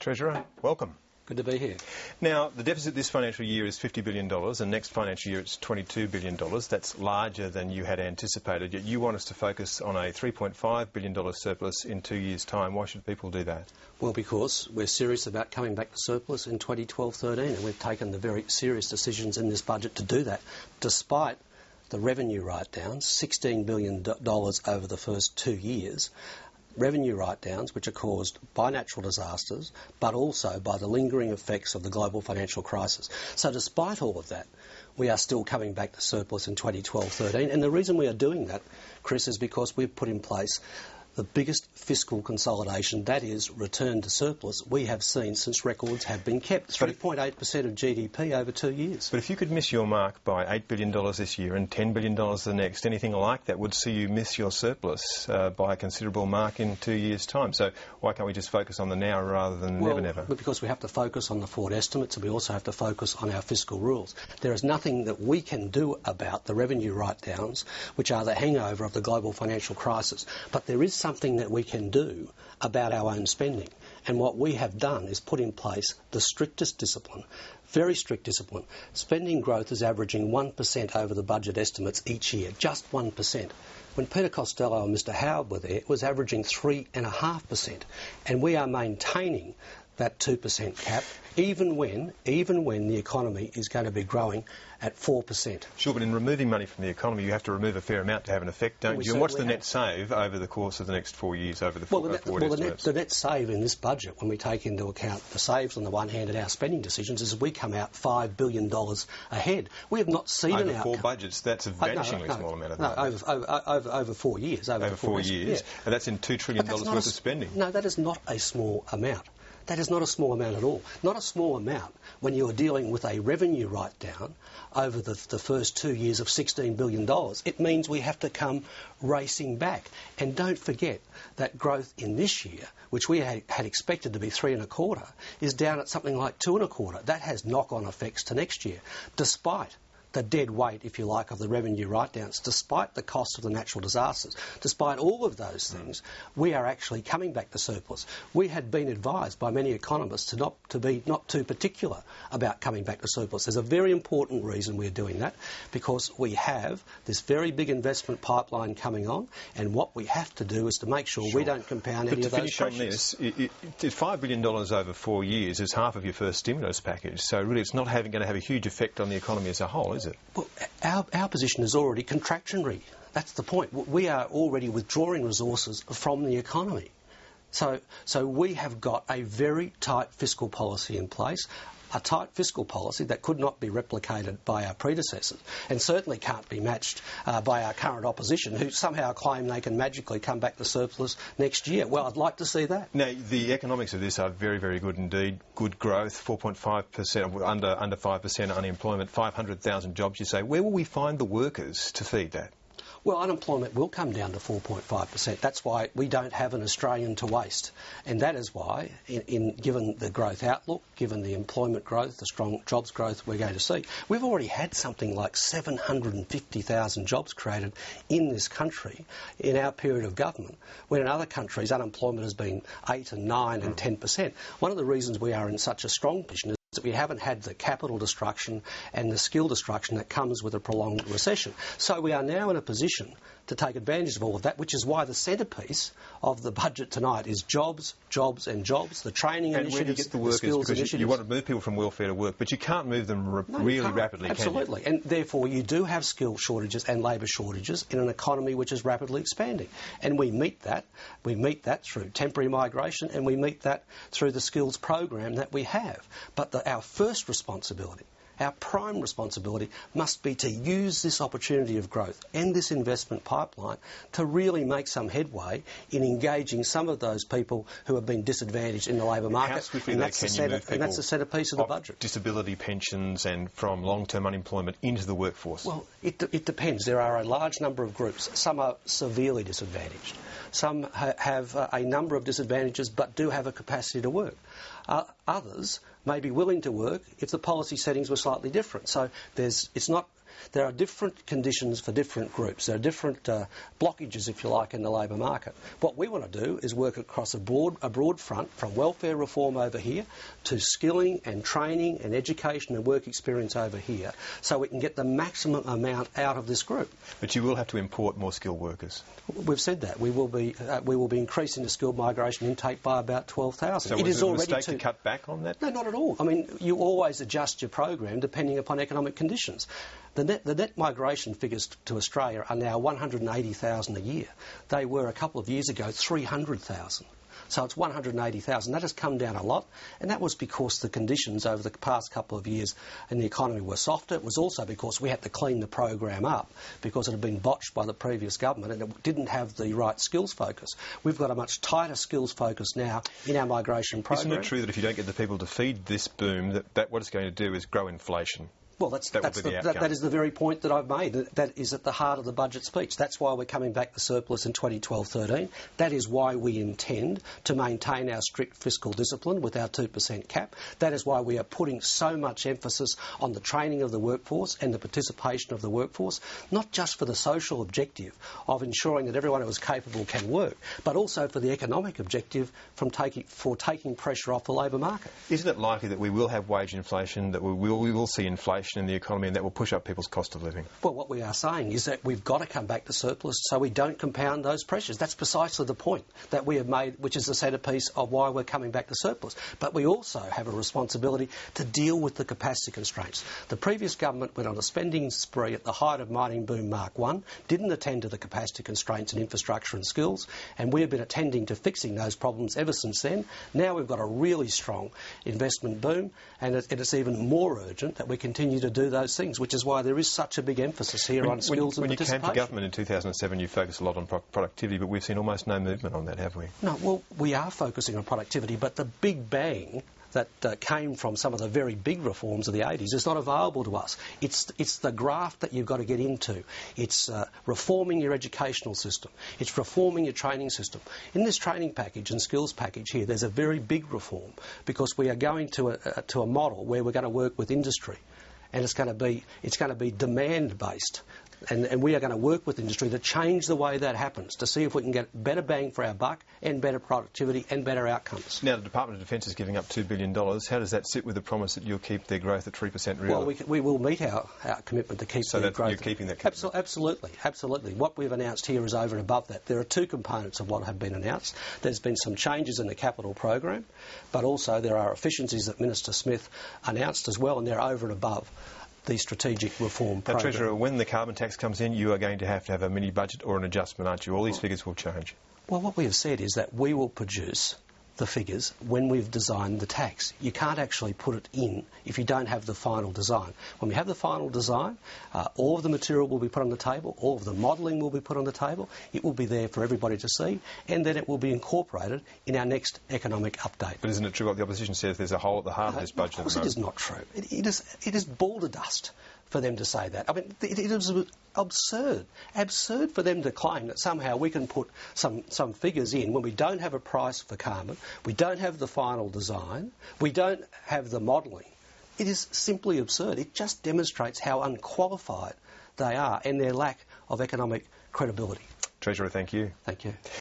Treasurer, welcome. Good to be here. Now, the deficit this financial year is $50 billion and next financial year it's $22 billion. That's larger than you had anticipated, yet you want us to focus on a $3.5 billion surplus in 2 years' time. Why should people do that? Well, because we're serious about coming back to surplus in 2012-13 and we've taken the very serious decisions in this budget to do that, despite the revenue write-downs, $16 billion over the first 2 years, revenue write-downs which are caused by natural disasters but also by the lingering effects of the global financial crisis. So despite all of that, we are still coming back to surplus in 2012-13, and the reason we are doing that, Chris, is because we've put in place the biggest fiscal consolidation, that is, return to surplus, we have seen since records have been kept. 3.8% of GDP over 2 years. But if you could miss your mark by $8 billion this year and $10 billion the next, anything like that would see you miss your surplus by a considerable mark in 2 years' time. So why can't we just focus on the now rather than never? Well, because we have to focus on the forward estimates and we also have to focus on our fiscal rules. There is nothing that we can do about the revenue write-downs, which are the hangover of the global financial crisis. But there is something that we can do about our own spending. And what we have done is put in place the strictest discipline, very strict discipline. Spending growth is averaging 1% over the budget estimates each year, just 1%. When Peter Costello and Mr Howard were there, it was averaging 3.5%. And we are maintaining that 2% cap, even when the economy is going to be growing at 4%. Sure, but in removing money from the economy, you have to remove a fair amount to have an effect, don't you? And what's the net save over the course of the next 4 years over the forward estimates? The net save in this budget, when we take into account the saves on the one hand and our spending decisions, is we come out $5 billion ahead. We have not seen an outcome. Over 4 budgets, that's a vanishingly small amount of money. Over 4 years. Over 4 years. Yeah. And that's in $2 trillion worth of spending. No, that is not a small amount. That is not a small amount at all. Not a small amount when you are dealing with a revenue write-down over the first 2 years of $16 billion. It means we have to come racing back. And don't forget that growth in this year, which we had expected to be 3.25%, is down at something like 2.25%. That has knock-on effects to next year, despite the dead weight, if you like, of the revenue write-downs, despite the cost of the natural disasters, despite all of those things, we are actually coming back to surplus. We had been advised by many economists to be not too particular about coming back to surplus. There's a very important reason we're doing that, because we have this very big investment pipeline coming on, and what we have to do is to make sure we don't compound any of those pressures. But to finish on this, $5 billion over 4 years is half of your first stimulus package, so really it's not going to have a huge effect on the economy as a whole, is it? Well, our position is already contractionary. That's the point. We are already withdrawing resources from the economy. So we have got a very tight fiscal policy in place, a tight fiscal policy that could not be replicated by our predecessors and certainly can't be matched by our current opposition, who somehow claim they can magically come back to surplus next year. Well, I'd like to see that. Now, the economics of this are very, very good indeed. Good growth, 4.5%, under 5% unemployment, 500,000 jobs, you say. Where will we find the workers to feed that? Well, unemployment will come down to 4.5%. That's why we don't have an Australian to waste. And that is why, given the growth outlook, given the employment growth, the strong jobs growth we're going to see, we've already had something like 750,000 jobs created in this country in our period of government, when in other countries unemployment has been 8 and 9 and 10%. One of the reasons we are in such a strong position is that we haven't had the capital destruction and the skill destruction that comes with a prolonged recession. So we are now in a position to take advantage of all of that, which is why the centrepiece of the budget tonight is jobs, jobs and jobs, the training and initiatives, where do you get the workers? skills because initiatives. You want to move people from welfare to work, but you can't move them really rapidly, Absolutely. can you? And therefore you do have skill shortages and labour shortages in an economy which is rapidly expanding. And we meet that. We meet that through temporary migration, and we meet that through the skills program that we have. But our first responsibility, our prime responsibility, must be to use this opportunity of growth and this investment pipeline to really make some headway in engaging some of those people who have been disadvantaged in the labour market. How swiftly and that's the centrepiece of the budget. Disability pensions and from long-term unemployment into the workforce? Well, it depends. There are a large number of groups. Some are severely disadvantaged. Some have a number of disadvantages but do have a capacity to work. Others may be willing to work if the policy settings were slightly different. So it's not There are different conditions for different groups. There are different blockages, if you like, in the labour market. What we want to do is work across a broad front, from welfare reform over here to skilling and training and education and work experience over here, so we can get the maximum amount out of this group. But you will have to import more skilled workers. We've said that. We will be increasing the skilled migration intake by about 12,000. So was it a mistake to cut back on that? No, not at all. I mean, you always adjust your program depending upon economic conditions. The net migration figures to Australia are now 180,000 a year. They were a couple of years ago 300,000. So it's 180,000. That has come down a lot, and that was because the conditions over the past couple of years in the economy were softer. It was also because we had to clean the program up because it had been botched by the previous government and it didn't have the right skills focus. We've got a much tighter skills focus now in our migration program. Isn't it true that if you don't get the people to feed this boom, that what it's going to do is grow inflation? Well, that is the very point that I've made. That is at the heart of the budget speech. That's why we're coming back to surplus in 2012-13. That is why we intend to maintain our strict fiscal discipline with our 2% cap. That is why we are putting so much emphasis on the training of the workforce and the participation of the workforce, not just for the social objective of ensuring that everyone who is capable can work, but also for the economic objective for taking pressure off the labour market. Isn't it likely that we will have wage inflation, that we will see inflation in the economy, and that will push up people's cost of living? Well, what we are saying is that we've got to come back to surplus so we don't compound those pressures. That's precisely the point that we have made, which is the centrepiece of why we're coming back to surplus. But we also have a responsibility to deal with the capacity constraints. The previous government went on a spending spree at the height of mining boom Mark 1, didn't attend to the capacity constraints in infrastructure and skills, and we have been attending to fixing those problems ever since then. Now we've got a really strong investment boom, and it's even more urgent that we continue to do those things, which is why there is such a big emphasis here on skills and participation. When you came to government in 2007, you focused a lot on productivity, but we've seen almost no movement on that, have we? No, well, we are focusing on productivity, but the big bang that came from some of the very big reforms of the 80s is not available to us. It's the graft that you've got to get into. It's reforming your educational system. It's reforming your training system. In this training package and skills package here, there's a very big reform because we are going to a model where we're going to work with industry. And it's going to be demand-based. And we are going to work with industry to change the way that happens, to see if we can get better bang for our buck and better productivity and better outcomes. Now, the Department of Defence is giving up $2 billion. How does that sit with the promise that you'll keep their growth at 3% real? Well, we will meet our commitment to keep their growth. So you're keeping that commitment? Absolutely. What we've announced here is over and above that. There are two components of what have been announced. There's been some changes in the capital program, but also there are efficiencies that Minister Smith announced as well, and they're over and above the strategic reform program. Now, Treasurer, when the carbon tax comes in, you are going to have a mini-budget or an adjustment, aren't you? All these figures will change. Well, what we have said is that we will produce the figures when we've designed the tax. You can't actually put it in if you don't have the final design. When we have the final design, all of the material will be put on the table, all of the modelling will be put on the table, it will be there for everybody to see, and then it will be incorporated in our next economic update. But isn't it true what the opposition says, there's a hole at the heart of this budget? Of course it is not true. It is balder-dust for them to say that. I mean, it is absurd for them to claim that somehow we can put some figures in when we don't have a price for carbon, we don't have the final design, we don't have the modelling. It is simply absurd. It just demonstrates how unqualified they are and their lack of economic credibility. Treasurer, thank you. Thank you.